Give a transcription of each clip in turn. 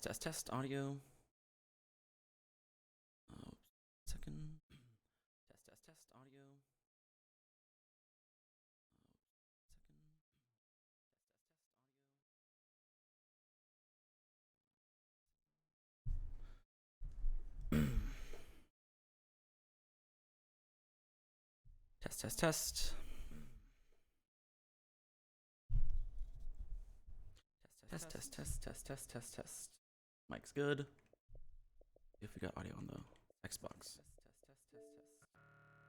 Test, test, test, audio. Oh, second. Test, test, test, audio. Second. Test, test, test. Test, test, test, test, test, test, test. Mic's good. If we got audio on the Xbox. Test, test, test, test, test.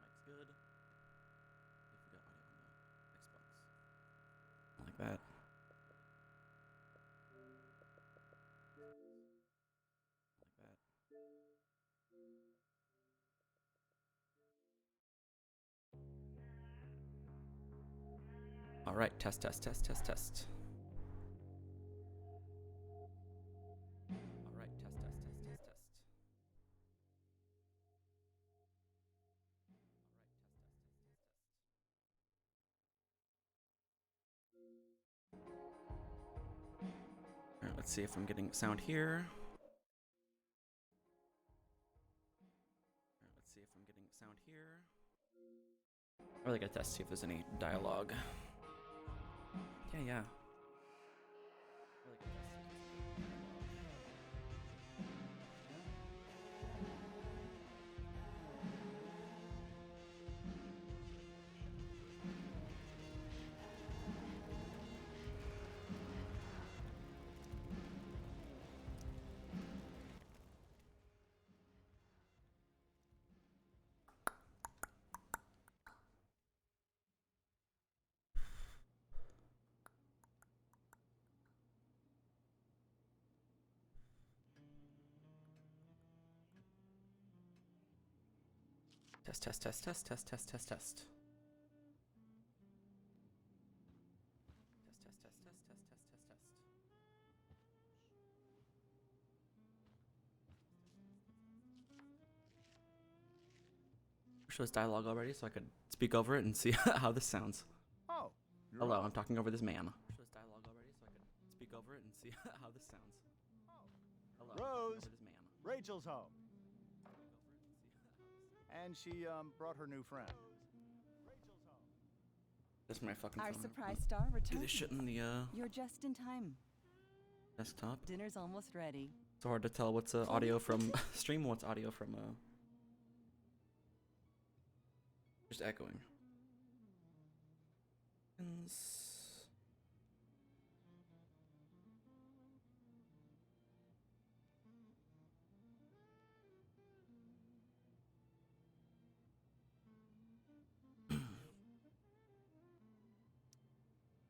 Mic's good. If we got audio on the Xbox. Like that. Like that. All right, test, test, test, test, test. All right, test, test, test, test, test. All right, let's see if I'm getting sound here. All right, let's see if I'm getting sound here. I really gotta test, see if there's any dialogue. Yeah. Really good test. Test, test, test, test, test, test, test, test. Test, test, test, test, test, test, test, test, test. Shows dialogue already, so I could speak over it and see how this sounds. Oh, Hello, I'm talking over this man. Shows dialogue already, so I could speak over it and see how this sounds. Hello, I'm talking Rose, over this man. Rachel's home, and she brought her new friend. Rachel's home. That's my fucking Our phone. surprise star Do returns. this shit in the You're just in time. desktop. Dinner's almost ready. It's hard to tell what's audio from stream, what's audio from just echoing.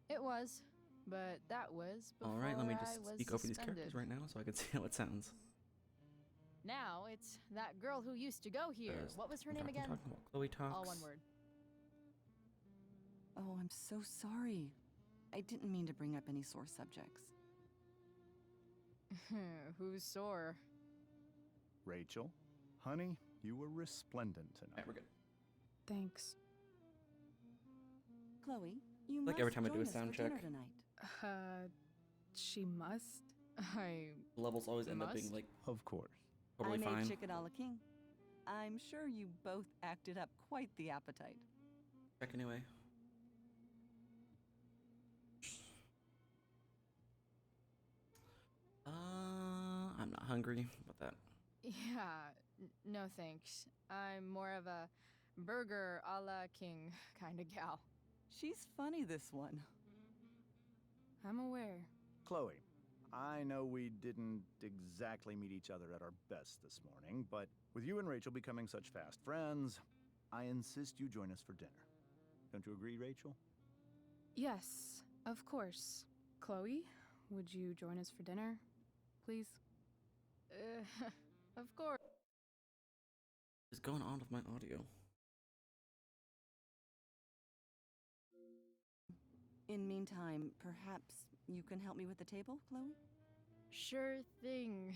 It was, but that was before All right, let me I just was speak over these suspended. characters right now so I can see how it sounds. Now it's that girl who used to go here. What was her name again? Talking about Chloe talks. All one word. Oh, I'm so sorry. I didn't mean to bring up any sore subjects. Who's sore? Rachel, honey, you were resplendent tonight. Alright, we're good. Thanks. Chloe, you Like must every time I do join a us sound for dinner check. tonight. She must. The levels always end up being Must? like Of course. totally I made fine. chicken a la king. I'm sure you both acted up quite the appetite. Check anyway. I'm not hungry about that. Yeah, no thanks. I'm more of a burger a la king kind of gal. She's funny, this one. I'm aware. Chloe, I know we didn't exactly meet each other at our best this morning, but with you and Rachel becoming such fast friends, I insist you join us for dinner. Don't you agree, Rachel? Yes, of course. Chloe, would you join us for dinner, please? Of course. What is going on with my audio? In meantime, perhaps you can help me with the table, Chloe? Sure thing,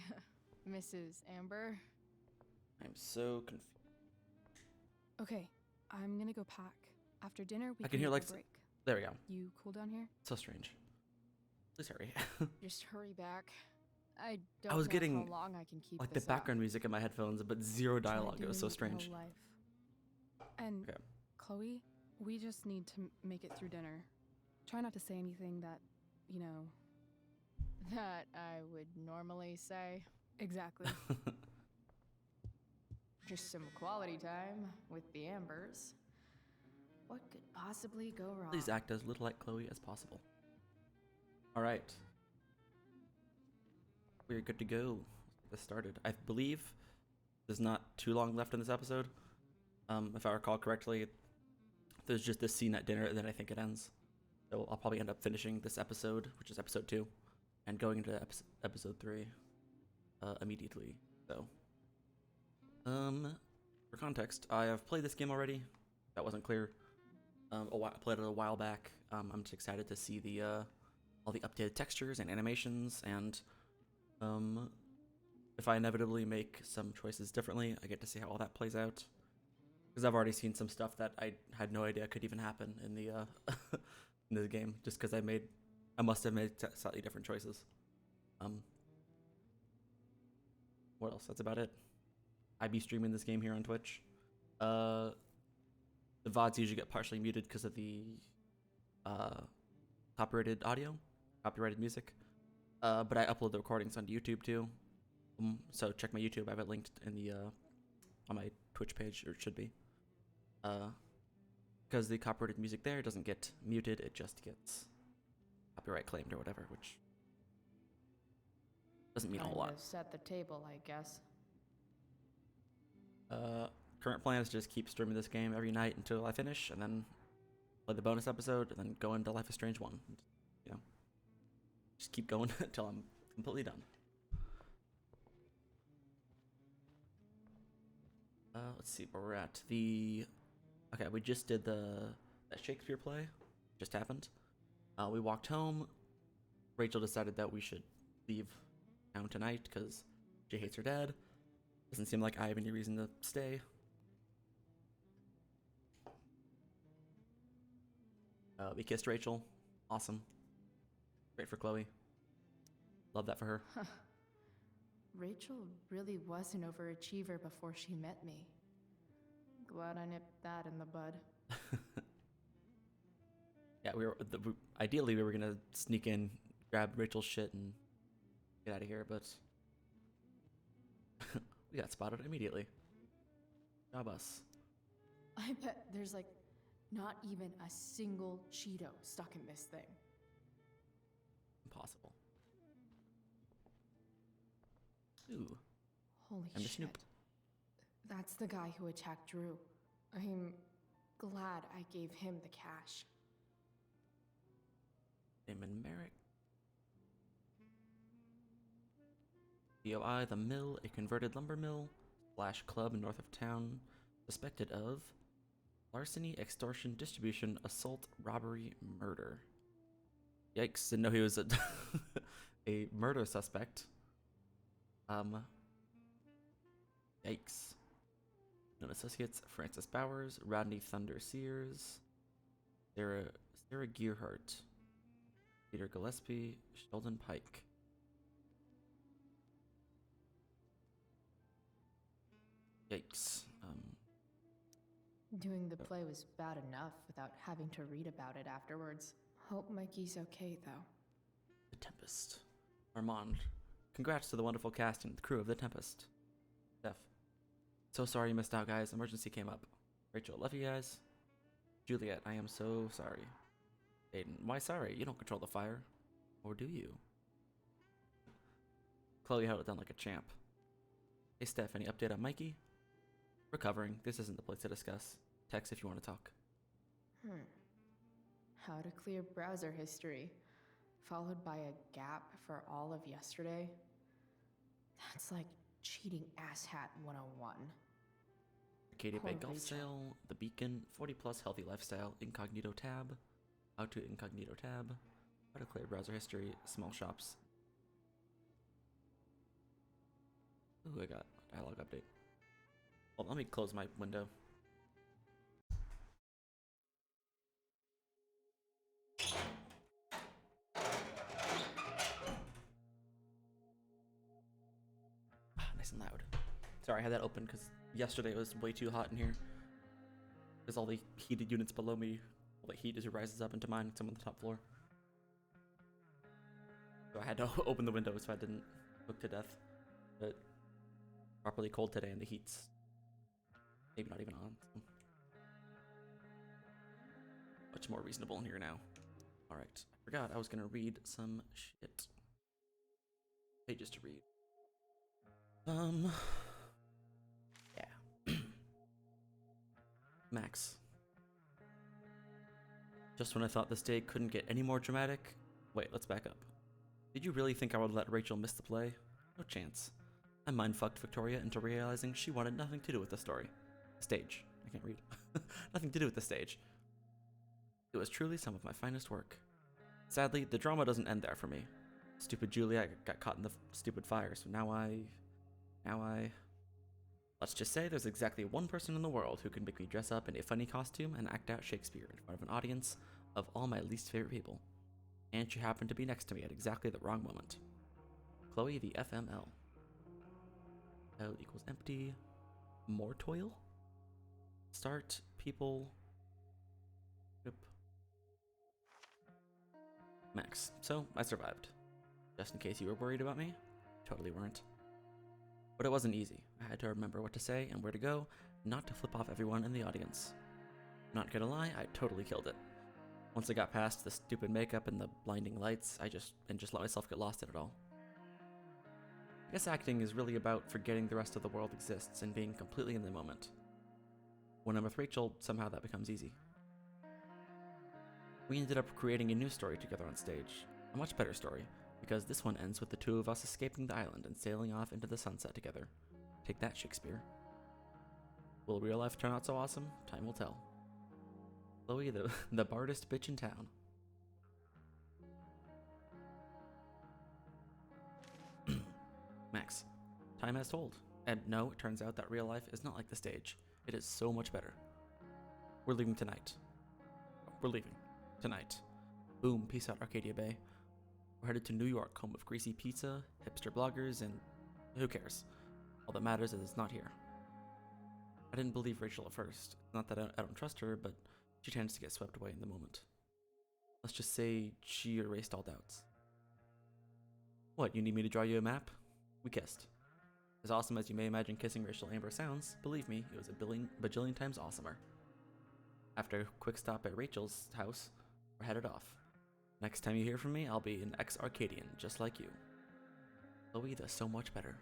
Mrs. Amber. I'm so confused. Okay, I'm gonna go pack. After dinner, we I can hear, take like, a break. There we go. You cool down here? So strange. Please hurry. Just hurry back. I don't I was know getting how long I can keep like the this background music in my headphones, but zero Try dialogue. It was so doing real strange. life. And Okay. Chloe, we just need to make it through dinner. Try not to say anything that, you know, That I would normally say. exactly. Just some quality time with the Ambers. What could possibly go wrong? Please act as little like Chloe as possible. All right. We're good to go. Let's get started. I believe there's not too long left in this episode. If I recall correctly, there's just this scene at dinner, and then I think it ends. So I'll probably end up finishing this episode, which is episode 2, and going into episode 3 immediately. So, for context, I have played this game already. That wasn't clear. I played it a while back. I'm just excited to see the all the updated textures and animations, and if I inevitably make some choices differently, I get to see how all that plays out. Because I've already seen some stuff that I had no idea could even happen in the in this game, just because I must have made slightly different choices. What else? That's about it. I be streaming this game here on Twitch. The VODs usually get partially muted because of the copyrighted audio, copyrighted music. But I upload the recordings on YouTube too. So check my YouTube. I have it linked in the on my Twitch page, or it should be. Because the copyrighted music there doesn't get muted, it just gets copyright claimed or whatever, which doesn't mean a whole lot. Kinda set the table, I guess. Current plan is to just keep streaming this game every night until I finish, and then play the bonus episode, and then go into Life is Strange 1. You know, just keep going until I'm completely done. Let's see where we're at. Okay, we just did that Shakespeare play. Just happened. We walked home. Rachel decided that we should leave town tonight because she hates her dad. Doesn't seem like I have any reason to stay. We kissed Rachel. Awesome. Great for Chloe. Love that for her. Rachel really was an overachiever before she met me. Glad I nipped that in the bud. Yeah, ideally we were gonna sneak in, grab Rachel's shit, and get out of here, but we got spotted immediately. Job us. I bet there's like not even a single Cheeto stuck in this thing. Impossible. Ooh. Holy I'm the shit. Snoop. That's the guy who attacked Drew. I'm glad I gave him the cash. Damon Merrick. DOI, the mill, a converted lumber mill / club north of town, suspected of larceny, extortion, distribution, assault, robbery, murder. Yikes, didn't know he was a, a murder suspect. Yikes. Known associates, Francis Bowers, Rodney Thunder Sears, Sarah Gearhart, Peter Gillespie, Sheldon Pike. Yikes. Doing the play was bad enough without having to read about it afterwards. Hope Mikey's okay, though. The Tempest. Armand. Congrats to the wonderful cast and the crew of The Tempest. Steph. So sorry you missed out, guys. Emergency came up. Rachel, love you guys. Juliet, I am so sorry. Aiden, why sorry? You don't control the fire. Or do you? Chloe held it down like a champ. Hey Steph, any update on Mikey? Recovering. This isn't the place to discuss. Text if you want to talk. How to clear browser history, followed by a gap for all of yesterday. That's like cheating asshat 101. Arcadia Bay Poor Golf Rachel. Sale, The Beacon, 40 plus healthy lifestyle, incognito tab, how to incognito tab, how to clear browser history, small shops. Ooh, I got a dialogue update. Well, let me close my window. Sorry, I had that open because yesterday it was way too hot in here. There's all the heated units below me. All the heat as it rises up into mine. I'm on the top floor. So I had to open the window so I didn't cook to death. But properly cold today and the heat's maybe not even on. So. Much more reasonable in here now. Alright, I forgot I was gonna read some shit. Pages to read. Yeah. Max. Just when I thought this day couldn't get any more dramatic. Wait, let's back up. Did you really think I would let Rachel miss the play? No chance. I mind-fucked Victoria into realizing she wanted nothing to do with the story. Stage. I can't read. Nothing to do with the stage. It was truly some of my finest work. Sadly, the drama doesn't end there for me. Stupid Juliet got caught in the stupid fire, so now I... Let's just say there's exactly one person in the world who can make me dress up in a funny costume and act out Shakespeare in front of an audience of all my least favorite people. And she happened to be next to me at exactly the wrong moment. Chloe the FML. L equals empty. More toil? Start, people... Yep. Max. So, I survived. Just in case you were worried about me. Totally weren't. But it wasn't easy. I had to remember what to say and where to go, not to flip off everyone in the audience. Not gonna lie, I totally killed it. Once I got past the stupid makeup and the blinding lights, I just let myself get lost in it all. I guess acting is really about forgetting the rest of the world exists and being completely in the moment. When I'm with Rachel, somehow that becomes easy. We ended up creating a new story together on stage. A much better story, because this one ends with the two of us escaping the island and sailing off into the sunset together. Take that, Shakespeare. Will real life turn out so awesome? Time will tell. Chloe, the bardest bitch in town. Max, time has told. And no, it turns out that real life is not like the stage. It is so much better. We're leaving tonight. We're leaving. Tonight. Boom, peace out, Arcadia Bay. We're headed to New York, home of greasy pizza, hipster bloggers, and who cares? All that matters is it's not here. I didn't believe Rachel at first. Not that I don't trust her, but she tends to get swept away in the moment. Let's just say she erased all doubts. What, you need me to draw you a map? We kissed. As awesome as you may imagine kissing Rachel Amber sounds, believe me, it was a bajillion times awesomer. After a quick stop at Rachel's house, we're headed off. Next time you hear from me, I'll be an ex-Arcadian, just like you. Chloe, that's so much better.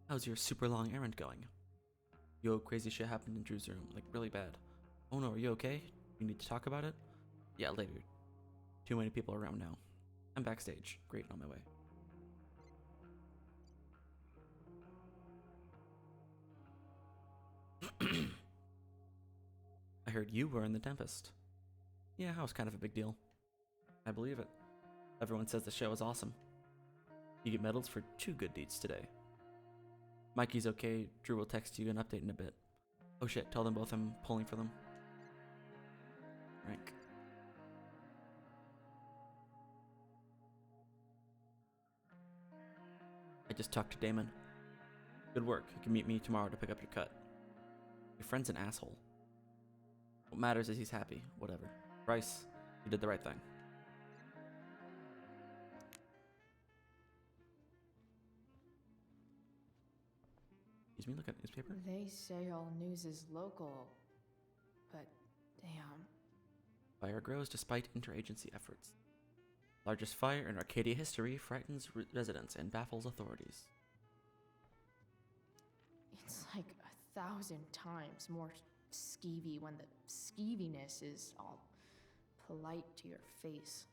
How's your super long errand going? Yo, crazy shit happened in Drew's room, like really bad. Oh no, are you okay? You need to talk about it? Yeah, later. Too many people around now. I'm backstage. Great, on my way. I heard you were in the Tempest. Yeah, that was kind of a big deal. I believe it. Everyone says the show is awesome. You get medals for 2 good deeds today. Mikey's okay. Drew will text you an update in a bit. Oh shit, tell them both I'm pulling for them. Rank. I just talked to Damon. Good work. You can meet me tomorrow to pick up your cut. Your friend's an asshole. What matters is he's happy. Whatever. Bryce, you did the right thing. Excuse me, look at newspaper. They say all news is local, but damn. Fire grows despite interagency efforts. Largest fire in Arcadia history frightens residents and baffles authorities. It's like 1,000 times more skeevy when the skeeviness is all polite to your face.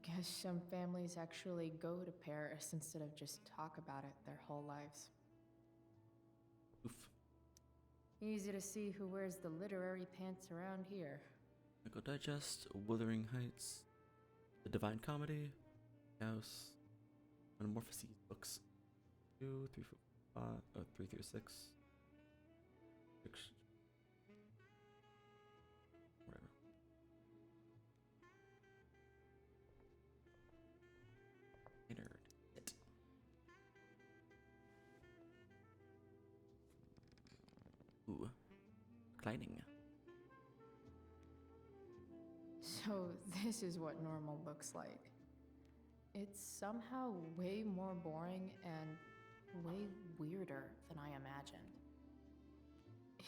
Guess some families actually go to Paris instead of just talk about it their whole lives. Oof. Easy to see who wears the literary pants around here. Echo Digest, Wuthering Heights, The Divine Comedy, House, Metamorphoses books. 2, 3, 4, 5, 3 through 6. Whatever. dining. So, this is what normal looks like. It's somehow way more boring and way weirder than I imagined.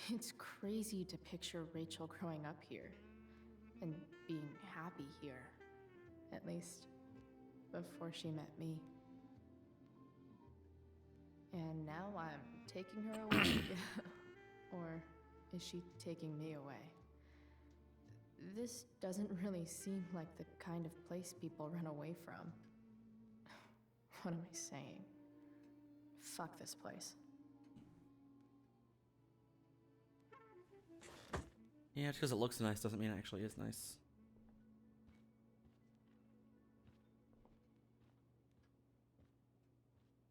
It's crazy to picture Rachel growing up here and being happy here, at least before she met me. And now I'm taking her away. Or is she taking me away? This doesn't really seem like the kind of place people run away from. What am I saying? Fuck this place. Yeah, just because it looks nice doesn't mean it actually is nice.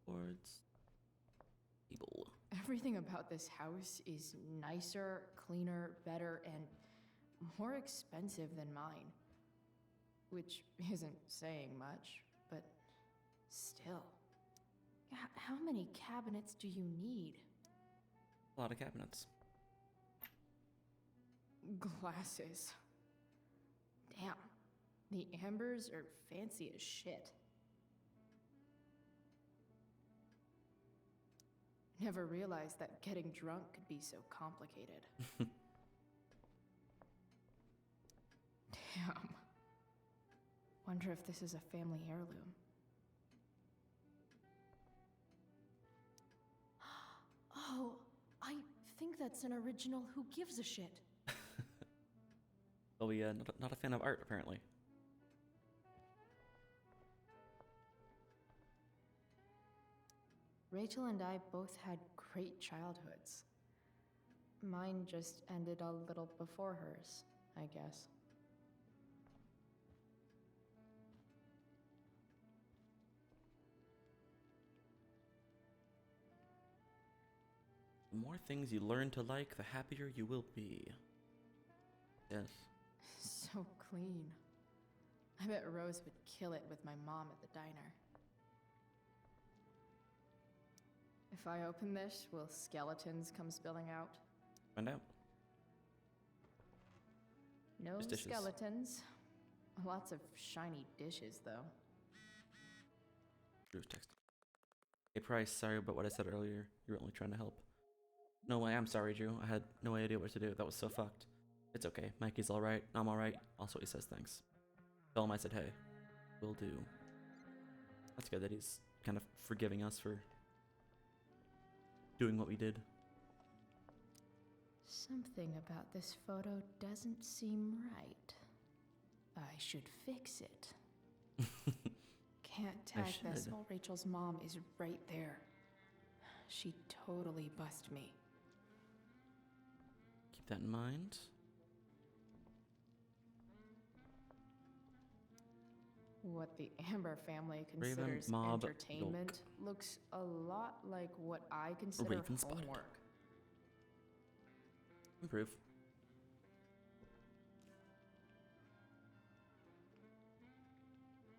Boards. Table. Everything about this house is nicer, cleaner, better, and more expensive than mine. Which isn't saying much, but still. How many cabinets do you need? A lot of cabinets. Glasses. Damn. The ambers are fancy as shit. Never realized that getting drunk could be so complicated. Damn. Wonder if this is a family heirloom. Oh, I think that's an original Who Gives a Shit. Well, we not a fan of art apparently. Rachel and I both had great childhoods. Mine just ended a little before hers, I guess. The more things you learn to like, the happier you will be. Yes. So clean. I bet Rose would kill it with my mom at the diner. If I open this, will skeletons come spilling out? Find out. No Just dishes. skeletons. Lots of shiny dishes, though. Drew's texting. Hey Price, sorry about what I said earlier. You were only trying to help. No way, I'm sorry, Drew. I had no idea what to do. That was so fucked. It's okay. Mikey's alright. I'm alright. Also, he says thanks. Tell him I said hey. Will do. That's good that he's kind of forgiving us for doing what we did. Something about this photo doesn't seem right. I should fix it. Can't tag this while Rachel's mom is right there. She'd totally bust me. Keep that in mind. What the Amber family Raven, considers Mob, entertainment looks a lot like what I consider Raven spotted. homework. Improve.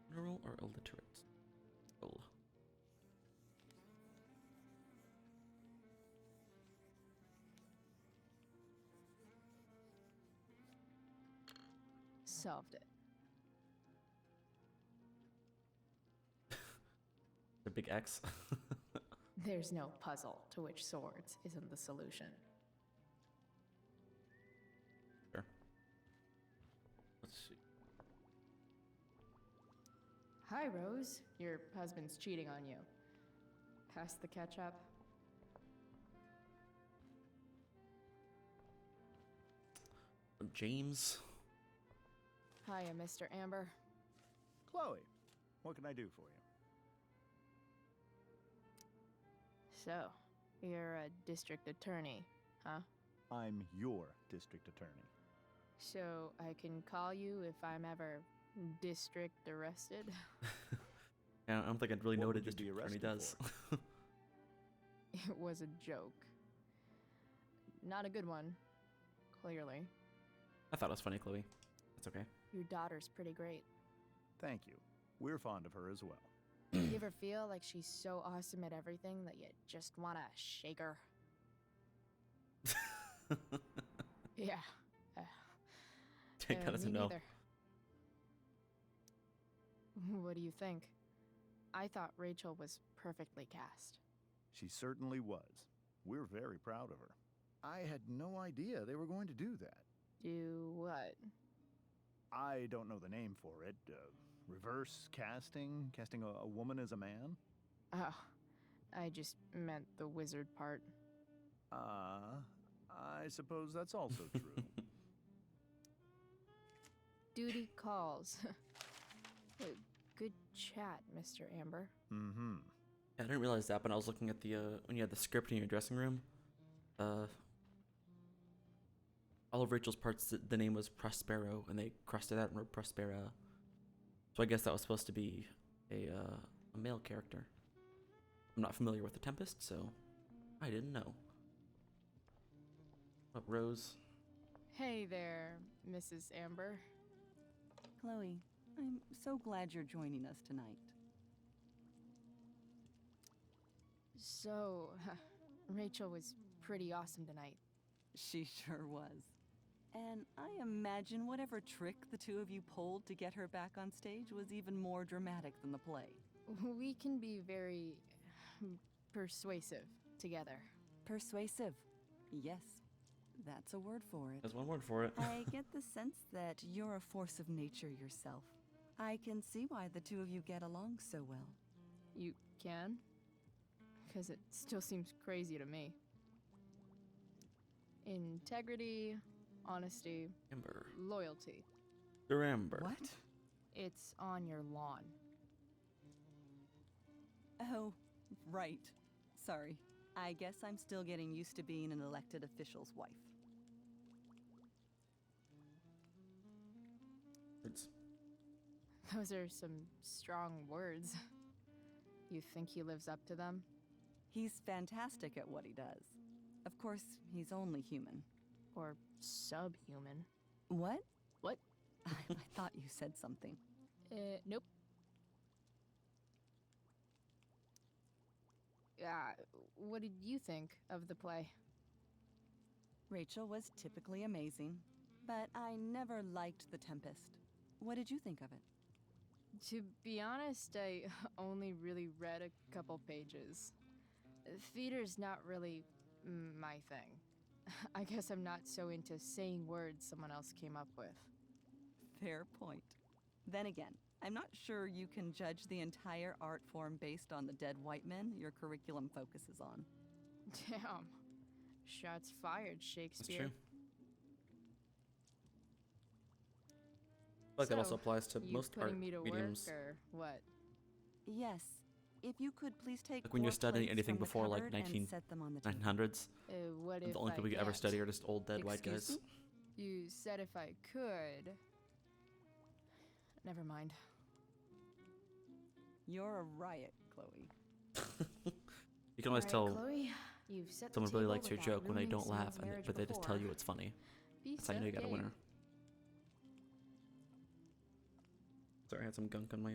Literal or illiterate? Oh. Solved it. The big X. There's no puzzle to which swords isn't the solution. Sure. Let's see. Hi, Rose. Your husband's cheating on you. Pass the ketchup. James. Hiya, Mr. Amber. Chloe, what can I do for you? So, you're a district attorney, huh? I'm your district attorney. So, I can call you if I'm ever district arrested? Yeah, I don't think I'd really know what a would you be district attorney arrested does. It was a joke. Not a good one, clearly. I thought it was funny, Chloe. That's okay. Your daughter's pretty great. Thank you. We're fond of her as well. You ever feel like she's so awesome at everything that you just want to shake her? Yeah. Tinka doesn't me know. neither. What do you think? I thought Rachel was perfectly cast. She certainly was. We're very proud of her. I had no idea they were going to do that. Do what? I don't know the name for it. Reverse casting? Casting a woman as a man? Oh, I just meant the wizard part. I suppose that's also true. Duty calls. Good chat, Mr. Amber. Mm-hmm. I didn't realize that when I was looking at the when you had the script in your dressing room. All of Rachel's parts, the name was Prospero, and they crossed it out and wrote Prospera. So I guess that was supposed to be a male character. I'm not familiar with the Tempest, so I didn't know. What, Rose? Hey there, Mrs. Amber. Chloe, I'm so glad you're joining us tonight. So, Rachel was pretty awesome tonight. She sure was. And I imagine whatever trick the two of you pulled to get her back on stage was even more dramatic than the play. We can be very persuasive together. Persuasive. Yes, that's a word for it. There's one word for it. I get the sense that you're a force of nature yourself. I can see why the two of you get along so well. You can? Because it still seems crazy to me. Integrity, honesty, Amber. loyalty. You're Amber. What? It's on your lawn. Oh, right. Sorry. I guess I'm still getting used to being an elected official's wife. Words. Those are some strong words. You think he lives up to them? He's fantastic at what he does. Of course, he's only human. Or subhuman? What? What? I thought you said something. Nope. What did you think of the play? Rachel was typically amazing, but I never liked The Tempest. What did you think of it? To be honest, I only really read a couple pages. Theater's not really my thing. I guess I'm not so into saying words someone else came up with. Fair point. Then again, I'm not sure you can judge the entire art form based on the dead white men your curriculum focuses on. Damn. Shots fired, That's Shakespeare. true. I feel like that also applies to you most art putting me to mediums. work or what? Yes. If you could please take Like when you're 4 studying plates anything from the before like cupboard and set them on the table. 1900s. What if The only I people we ever can't? study are just old dead white Excuse guys. me? You said if I could. Never mind. You're a riot, Chloe. You can always tell Chloe, you've set the someone really table likes your without joke when they ruining don't laugh, someone's and marriage but they just tell before. you it's funny. Piece That's how you know you of got a cake. winner. Sorry, I had some gunk on my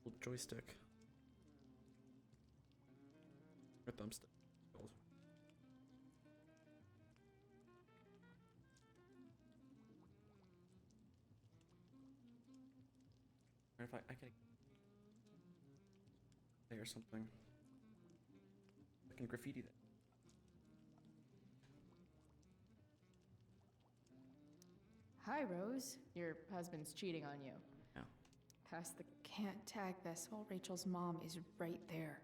old joystick. Or thumbstick. Or if I could or something. I can graffiti that. Hi, Rose. Your husband's cheating on you. Yeah. Pass the can't tag this while Rachel's mom is right there.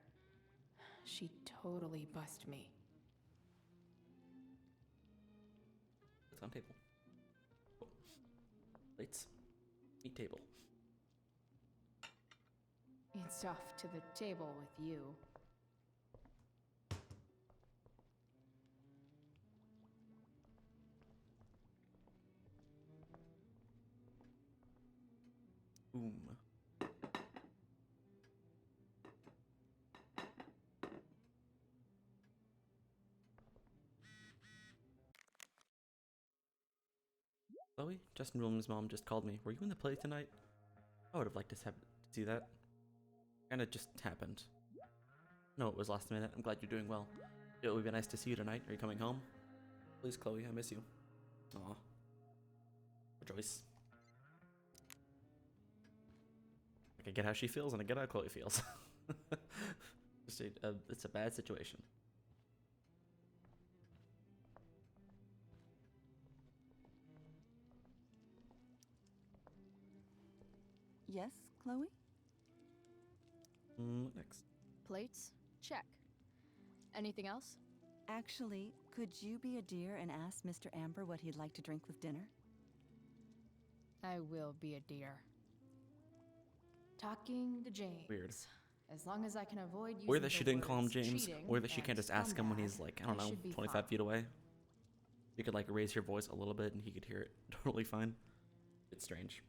She totally bust me. It's on table. Oh. Plates. Meat table. It's off to the table with you. Boom. Chloe, Justin Williams' mom just called me. Were you in the play tonight? I would have liked to see that. Kinda just happened. No, it was last minute. I'm glad you're doing well. It would be nice to see you tonight. Are you coming home? Please, Chloe, I miss you. Aw. Rejoice. Like, I get how she feels, and I get how Chloe feels. It's a bad situation. Yes, Chloe? What next? Plates? Check. Anything else? Actually, could you be a dear and ask Mr. Amber what he'd like to drink with dinner? I will be a dear. Talking to James. Weird. As long as I can avoid using Or that she the didn't call him words James. cheating Or that she can't and just ask him when he's scumbag, like, I don't know, should be 25 fine. feet away. You could like raise your voice a little bit and he could hear it totally fine. It's strange.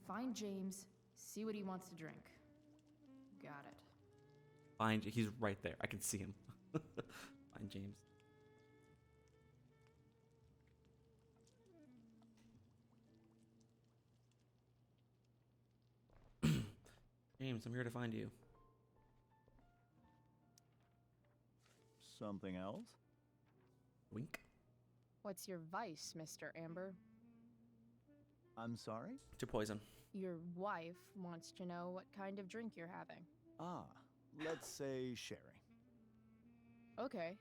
Find James, see what he wants to drink. Got it. Fine, he's right there. I can see him. Fine, James. James, I'm here to find you. Something else? Wink. What's your vice, Mr. Amber? I'm sorry? To poison. Your wife wants to know what kind of drink you're having. Ah, let's say sherry. Okay.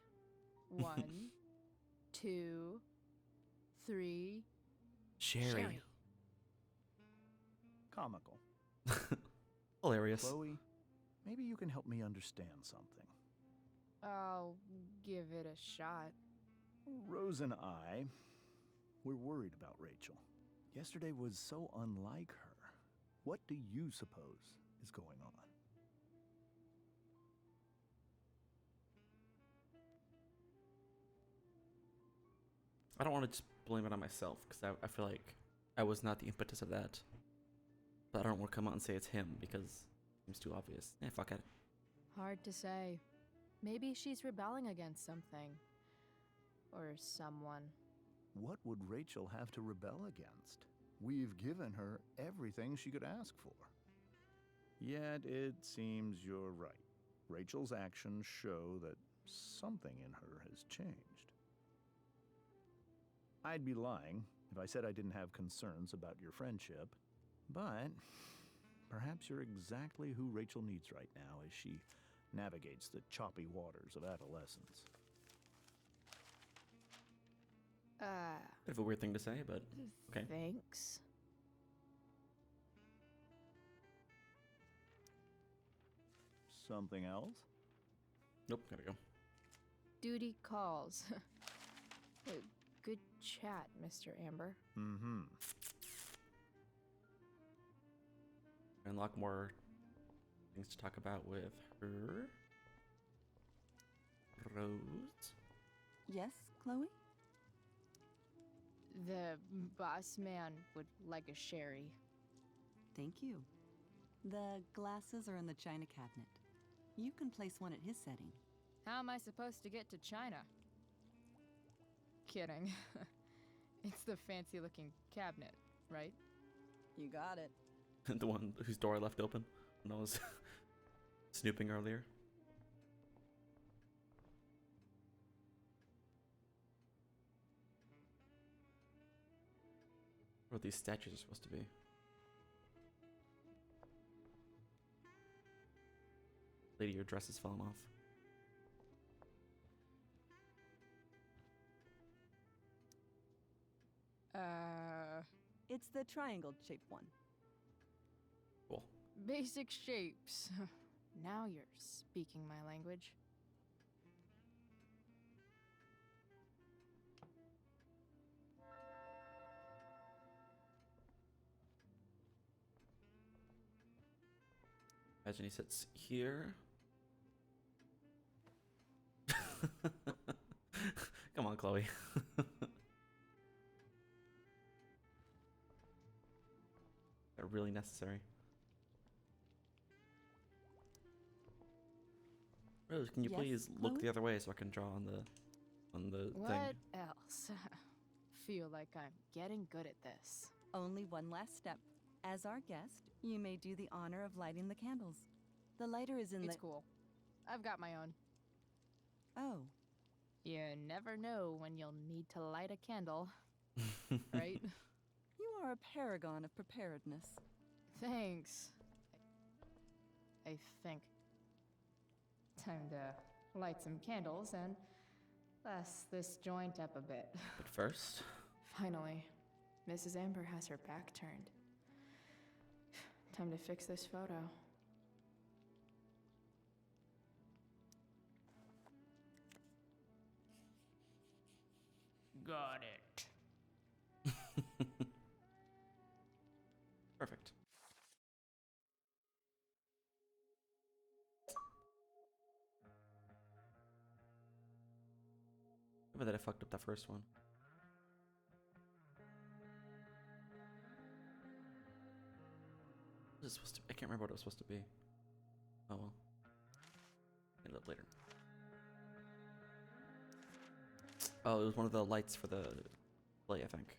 1, 2, 3. Sherry. Comical. Hilarious. Chloe, maybe you can help me understand something. I'll give it a shot. Rose and I, we're worried about Rachel. Yesterday was so unlike her. What do you suppose is going on? I don't want to just blame it on myself because I feel like I was not the impetus of that. But I don't want to come out and say it's him because it seems too obvious. Fuck it. Hard to say. Maybe she's rebelling against something. Or someone. What would Rachel have to rebel against? We've given her everything she could ask for. Yet it seems you're right. Rachel's actions show that something in her has changed. I'd be lying if I said I didn't have concerns about your friendship, but perhaps you're exactly who Rachel needs right now as she navigates the choppy waters of adolescence. Bit of a weird thing to say, but okay. Thanks. Something else? Nope, gotta go. Duty calls. Good chat, Mr. Amber. Mm-hmm. Unlock more things to talk about with her. Rose. Yes, Chloe? The boss man would like a sherry. Thank you. The glasses are in the china cabinet. You can place one at his setting. How am I supposed to get to China? Kidding. It's the fancy looking cabinet, right? You got it. The one whose door I left open when I was snooping earlier. What these statues are supposed to be. Lady, your dress is falling off. It's the triangle-shaped one. Cool. Basic shapes. Now you're speaking my language. Imagine he sits here. Come on, Chloe. They're really necessary. Rose, can you Yes, please look Chloe? the other way so I can draw on the What thing? else? Feel like I'm getting good at this. Only one last step. As our guest, you may do the honor of lighting the candles. The lighter is in It's the... cool. I've got my own. Oh, You never know when you'll need to light a candle, right? you are a paragon of preparedness. Thanks. I think. Time to light some candles and bless this joint up a bit. But first, Finally, Mrs. Amber has her back turned. Time to fix this photo. Got it. perfect. Remember that I fucked up that first one. What is it supposed to be? I can't remember what it was supposed to be. Oh well. End up later. Oh, it was one of the lights for the play, I think.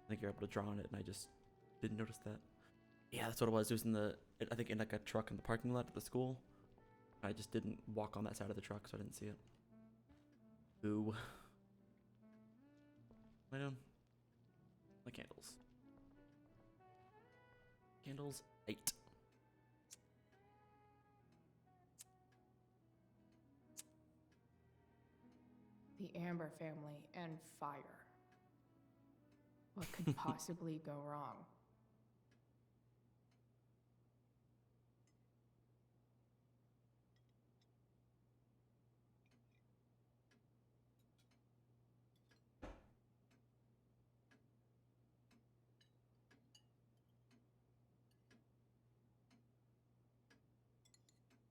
I think you're able to draw on it, and I just didn't notice that. Yeah, that's what it was. It was in the, I think in like a truck in the parking lot at the school. I just didn't walk on that side of the truck, so I didn't see it. Boo. What am I doing? My candles. Candles 8. The Amber family and fire. What could possibly go wrong?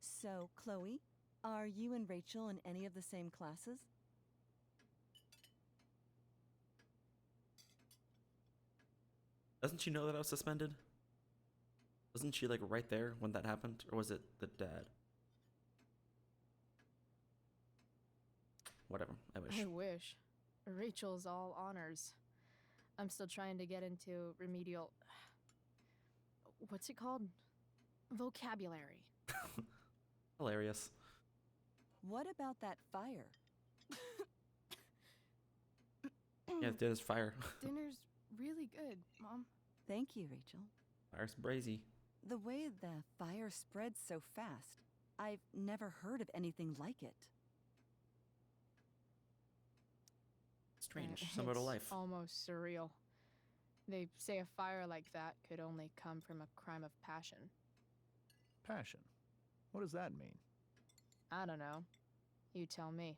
So, Chloe, are you and Rachel in any of the same classes? Doesn't she know that I was suspended? Wasn't she like right there when that happened? Or was it the dad? Whatever, I wish. I wish. Rachel's all honors. I'm still trying to get into remedial. What's it called? Vocabulary. Hilarious. What about that fire? Yeah, there's fire. Dinner's really good, Mom. Thank you, Rachel. Fire's brazy. The way the fire spreads so fast, I've never heard of anything like it. Strange. Similar to It's life. almost surreal. They say a fire like that could only come from a crime of passion. Passion. What does that mean? I don't know. You tell me.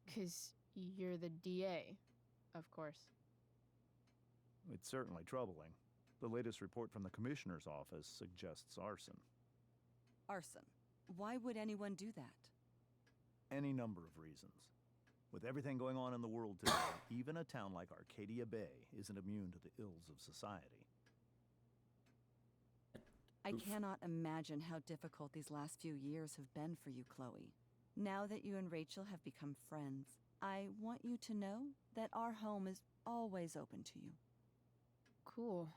'Cause you're the DA, of course. It's certainly troubling. The latest report from the commissioner's office suggests arson. Arson. Why would anyone do that? Any number of reasons. With everything going on in the world today, even a town like Arcadia Bay isn't immune to the ills of society. I Oof. cannot imagine how difficult these last few years have been for you, Chloe. Now that you and Rachel have become friends, I want you to know that our home is always open to you. Cool.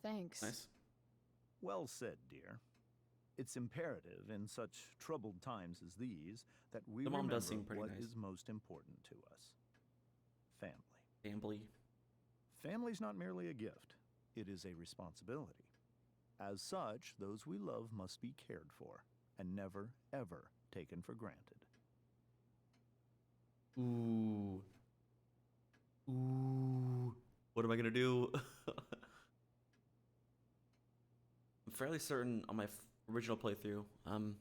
Thanks. Nice. Well said, dear. It's imperative in such troubled times as these that we The mom remember does seem pretty what nice. is most important to us. Family. Gambly. Family's not merely a gift, it is a responsibility. As such, those we love must be cared for and never, ever taken for granted. Ooh. Ooh. What am I gonna do? I'm fairly certain on my original playthrough, I'm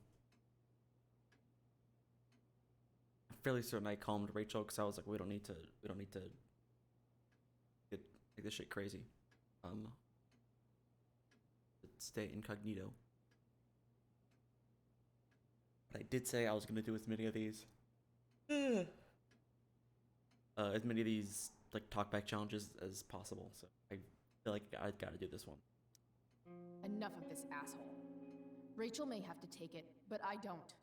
fairly certain I calmed Rachel because I was like, we don't need to get make this shit crazy. Stay incognito. I did say I was gonna do as many of these. As many of these like talkback challenges as possible. So I feel like I gotta do this one. Enough of this asshole. Rachel may have to take it, but I don't.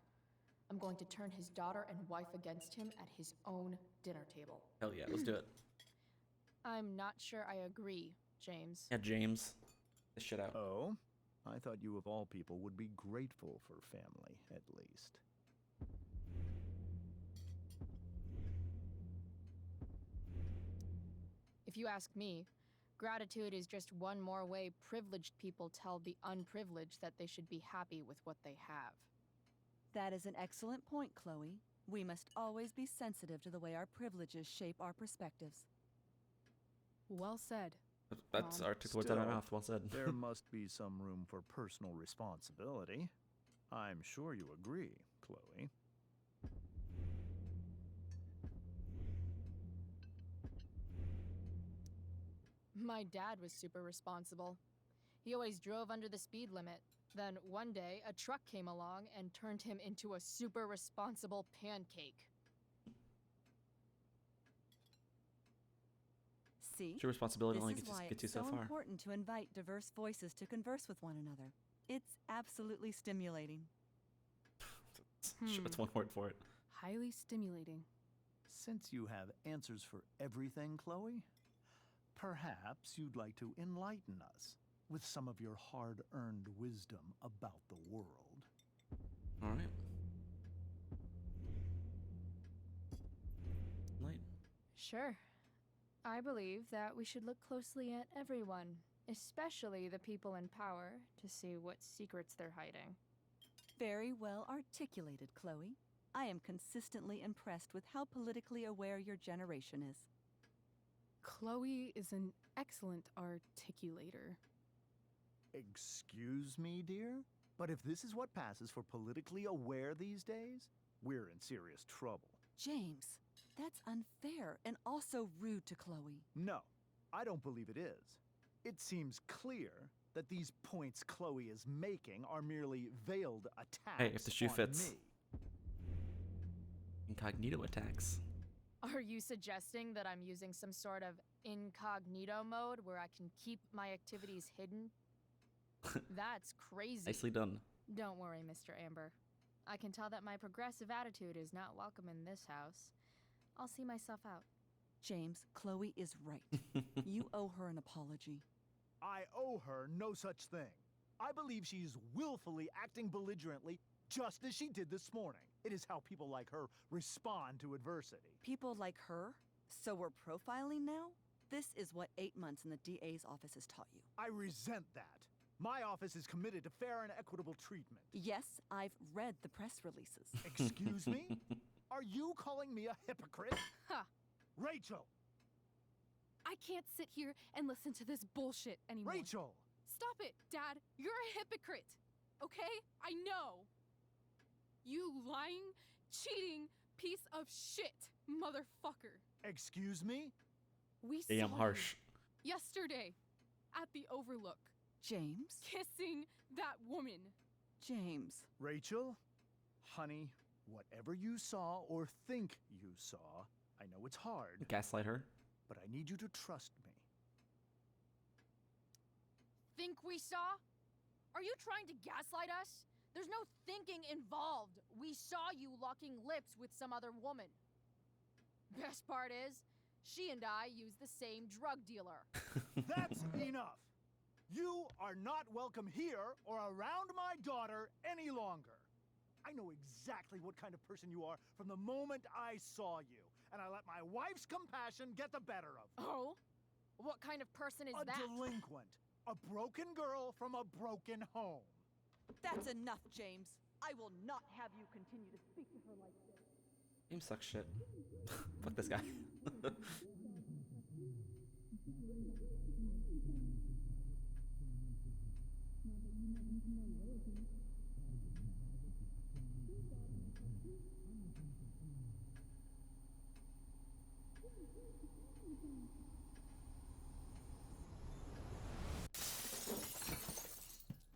I'm going to turn his daughter and wife against him at his own dinner table. Hell yeah, let's do it. I'm not sure I agree, James. Yeah, James, this shit out. Oh? I thought you of all people would be grateful for family, at least. If you ask me, gratitude is just one more way privileged people tell the unprivileged that they should be happy with what they have. That is an excellent point, Chloe. We must always be sensitive to the way our privileges shape our perspectives. Well said. That's our took the words out of my mouth. Well said. There must be some room for personal responsibility. I'm sure you agree, Chloe. My dad was super responsible. He always drove under the speed limit. Then one day, a truck came along and turned him into a super responsible pancake. See? It's your responsibility This only is why gets you it's so so far. important to invite diverse voices to converse with one another. It's absolutely stimulating. That's one word for it. Highly stimulating. Since you have answers for everything, Chloe, perhaps you'd like to enlighten us with some of your hard-earned wisdom about the world. All right. Light. Sure. I believe that we should look closely at everyone, especially the people in power, to see what secrets they're hiding. Very well articulated, Chloe. I am consistently impressed with how politically aware your generation is. Chloe is an excellent articulator. Excuse me, dear? But if this is what passes for politically aware these days, we're in serious trouble. James, that's unfair and also rude to Chloe. No, I don't believe it is. It seems clear that these points Chloe is making are merely veiled attacks Hey, if the shoe on fits. me. Incognito attacks. Are you suggesting that I'm using some sort of incognito mode where I can keep my activities hidden? That's crazy. Nicely done. Don't worry, Mr. Amber. I can tell that my progressive attitude is not welcome in this house. I'll see myself out. James, Chloe is right. You owe her an apology. I owe her no such thing. I believe she's willfully acting belligerently just as she did this morning. It is how people like her respond to adversity. People like her? So we're profiling now? This is what 8 months in the DA's office has taught you. I resent that. My office is committed to fair and equitable treatment. Yes, I've read the press releases. Excuse me? Are you calling me a hypocrite? Ha! Rachel! I can't sit here and listen to this bullshit anymore. Rachel! Stop it, Dad. You're a hypocrite. Okay? I know. You lying, cheating piece of shit, motherfucker. Excuse me? We Damn saw harsh. you yesterday at the Overlook James? kissing that woman. James. Rachel? Honey, whatever you saw or think you saw, I know it's hard, Gaslight her. but I need you to trust me. Think we saw? Are you trying to gaslight us? There's no thinking involved. We saw you locking lips with some other woman. Best part is, she and I use the same drug dealer. That's enough! You are not welcome here or around my daughter any longer. I know exactly what kind of person you are from the moment I saw you, and I let my wife's compassion get the better of me. Oh? What kind of person is A that? delinquent. A broken girl from a broken home. That's enough, James. I will not have you continue to speak to her like this. Game sucks shit. Fuck this guy.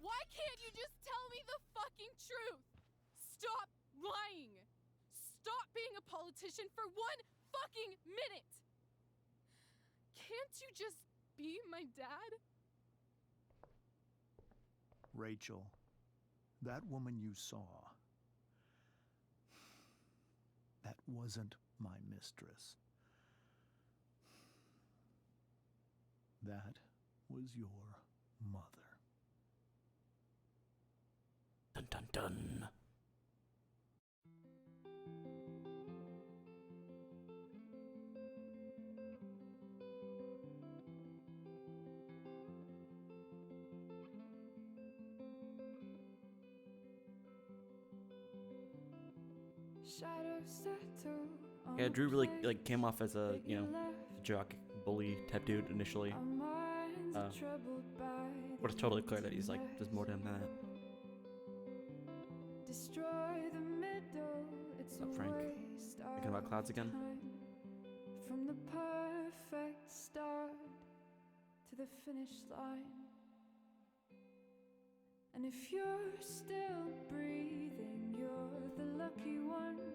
Why can't you just tell me the fucking truth? Stop politician for one fucking minute. Can't you just be my dad? Rachel, that woman you saw, that wasn't my mistress. That was your mother. Dun dun dun. Yeah, Drew really like came off as a, you know, jock bully type dude initially. But it's totally clear that he's like there's more to him than that. What's up, Frank? Thinking about clouds again? From the perfect start to the finish line. And if you're still breathing, you're the lucky ones.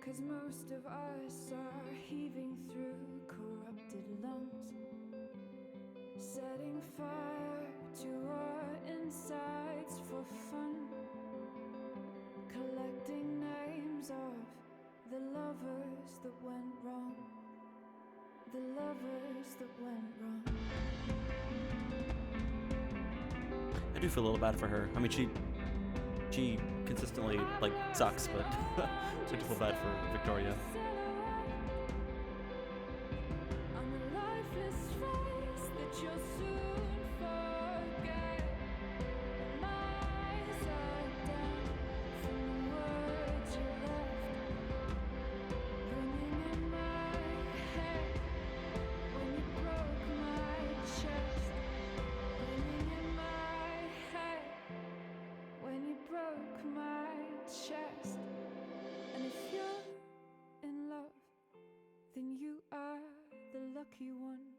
'Cause most of us are heaving through corrupted lungs, setting fire to our insides for fun, collecting names of the lovers that went wrong, the lovers that went wrong. I do feel a little bad for her. I mean, she consistently like sucks, but I do feel bad for Victoria. On the lifeless face that you'll soon forget. My eyes are down from the words you left, ringing in my head when you broke my chest, ringing in my head when you broke my chest. And if you're in love, then you are the lucky one.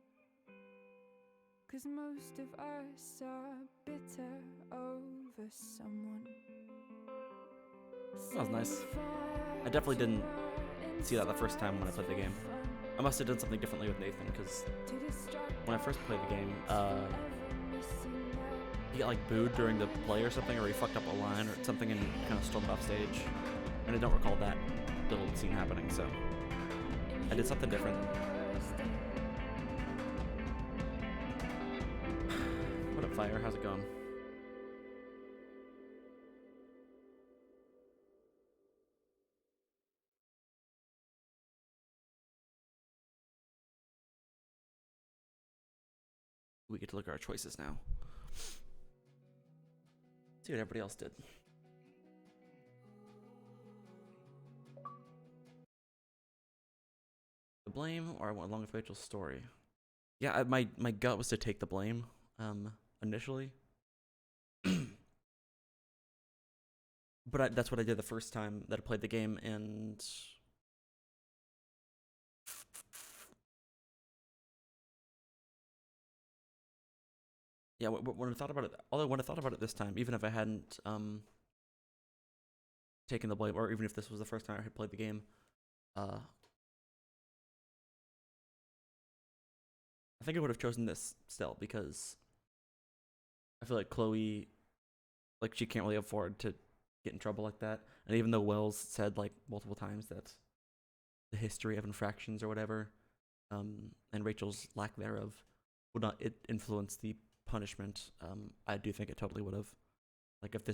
'Cause most of us are bitter over someone. That was nice. I definitely didn't see that the first time when I played the game. I must have done something differently with Nathan, because when I first played the game, he got like booed during the play or something, or he fucked up a line or something and kind of stormed off stage. And I don't recall that little scene happening, so I did something different. What up, Fire? How's it going? We get to look at our choices now. See what everybody else did. The blame, or I went along with Rachel's story. Yeah, my gut was to take the blame, initially. But that's what I did the first time that I played the game, and yeah, when I thought about it, although when I thought about it this time, even if I hadn't taken the blame, or even if this was the first time I had played the game, I think I would have chosen this still, because I feel like Chloe, like, she can't really afford to get in trouble like that. And even though Wells said like multiple times that the history of infractions or whatever, and Rachel's lack thereof would not influence the punishment, I do think it totally would have. Like, if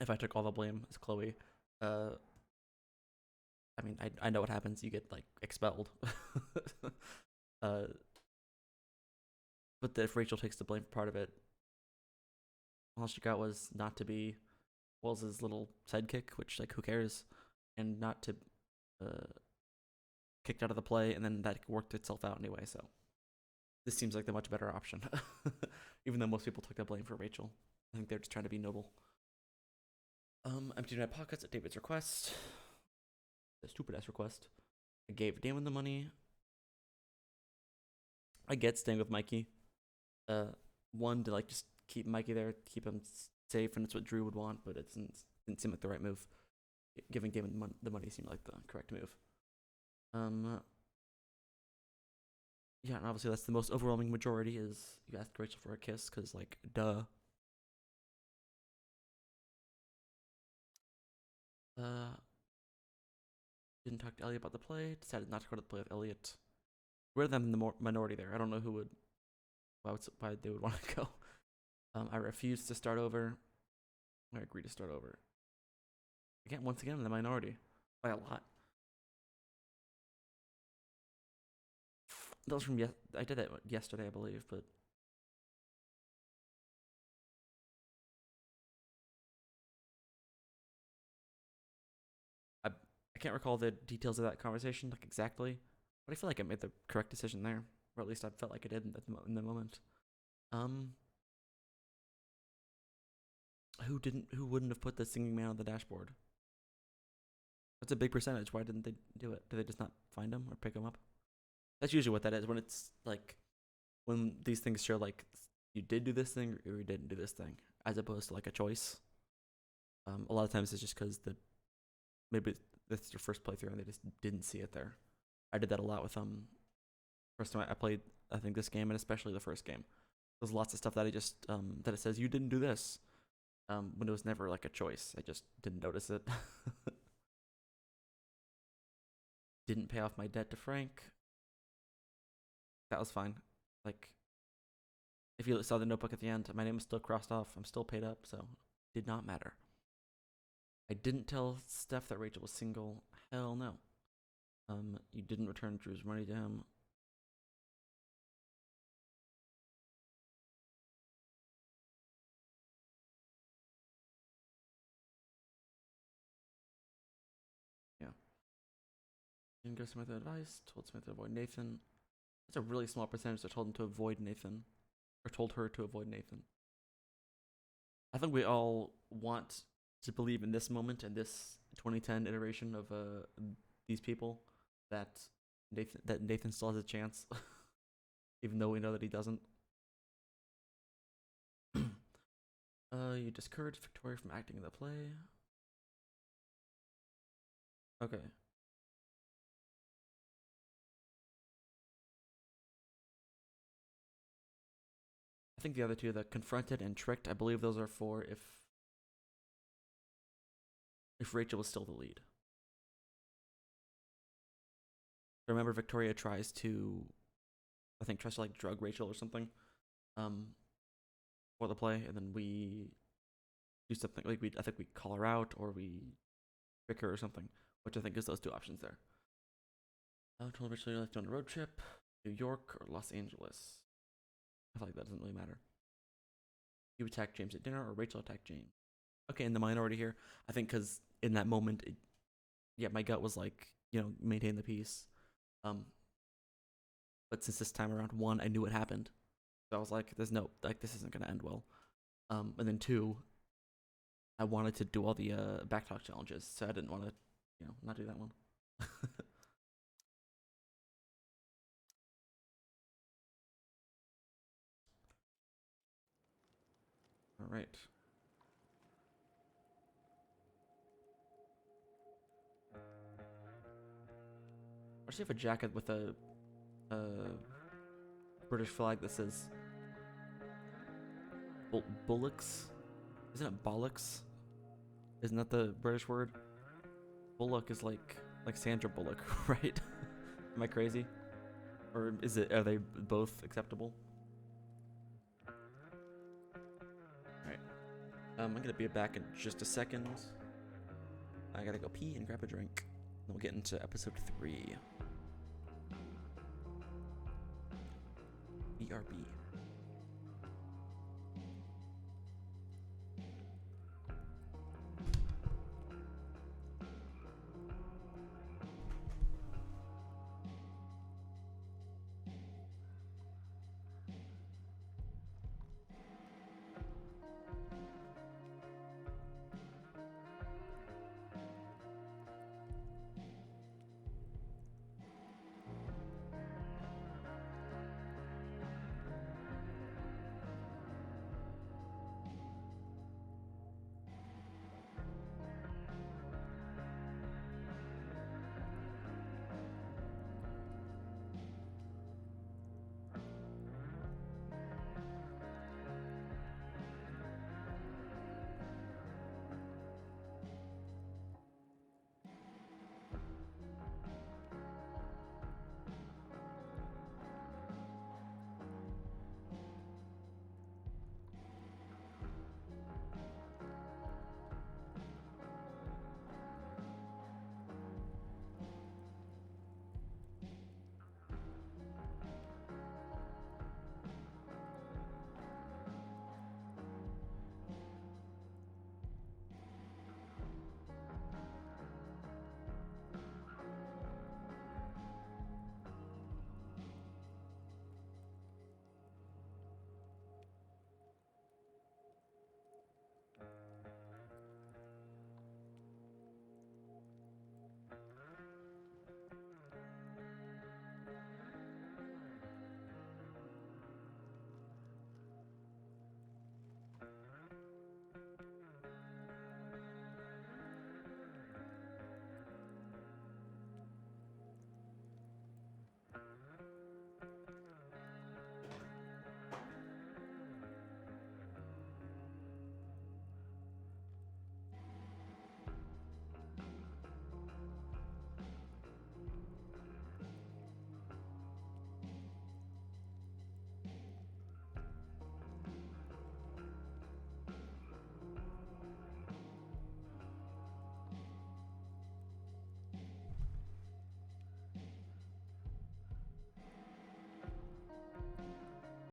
I took all the blame as Chloe, I mean, I know what happens. You get like expelled. But if Rachel takes the blame for part of it, all she got was not to be Wells's little sidekick, which, like, who cares, and not to kicked out of the play, and then that worked itself out anyway. So this seems like the much better option, even though most people took that blame for Rachel. I think they're just trying to be noble. Emptied my pockets at David's request. A stupid ass request. I gave Damon the money. I get staying with Mikey. One, to like just keep Mikey there, keep him safe, and it's what Drew would want, but it didn't seem like the right move. giving Damon the money seemed like the correct move. Yeah, and obviously that's the most overwhelming majority is you ask Rachel for a kiss, because, like, duh. Didn't talk to Elliot about the play, decided not to go to the play with Elliot. We're them in the minority there. I don't know who would, why they would want to go. I refused to start over. I agreed to start over. Again, once again, in the minority. By a lot. That was from I did that yesterday, I believe, but I can't recall the details of that conversation, like, exactly, but I feel like I made the correct decision there, or at least I felt like I did in the moment. Who wouldn't have put the singing man on the dashboard? That's a big percentage. Why didn't they do it? Did they just not find him or pick him up? That's usually what that is, when it's like, when these things show, like, you did do this thing or you didn't do this thing, as opposed to, like, a choice. A lot of times it's just because maybe that's your first playthrough and they just didn't see it there. I did that a lot with first time I played, I think, this game, and especially the first game. There's lots of stuff that I just that it says you didn't do this, when it was never like a choice. I just didn't notice it. Didn't pay off my debt to Frank. That was fine. Like, if you saw the notebook at the end, my name was still crossed off. I'm still paid up, so it did not matter. I didn't tell Steph that Rachel was single. Hell no. You didn't return Drew's money to him. Yeah. Didn't give Samantha advice. Told Samantha to avoid Nathan. That's a really small percentage that told him to avoid Nathan. Or told her to avoid Nathan. I think we all want to believe in this moment and this 2010 iteration of these people that Nathan still has a chance, even though we know that he doesn't. You discouraged Victoria from acting in the play. Okay. I think the other two, the confronted and tricked, I believe those are for if Rachel was still the lead. Remember, Victoria tries to like drug Rachel or something, for the play, and then we do something like I think we call her out or we trick her or something, which I think is those two options there. I told Rachel you like to go on a road trip, New York or Los Angeles. I feel like that doesn't really matter. You attacked James at dinner or Rachel attacked James. Okay, in the minority here, I think, because in that moment, my gut was like, maintain the peace. But since this time around, one, I knew what happened, so I was like, this isn't gonna end well. And then two, I wanted to do all the backtalk challenges, so I didn't want to, not do that one. All right. I actually have a jacket with a British flag that says bullocks. Isn't it bollocks? Isn't that the British word? Bullock is like Sandra Bullock, right? Am I crazy? Or are they both acceptable? Alright. I'm gonna be back in just a second. I gotta go pee and grab a drink. Then we'll get into episode 3. BRB.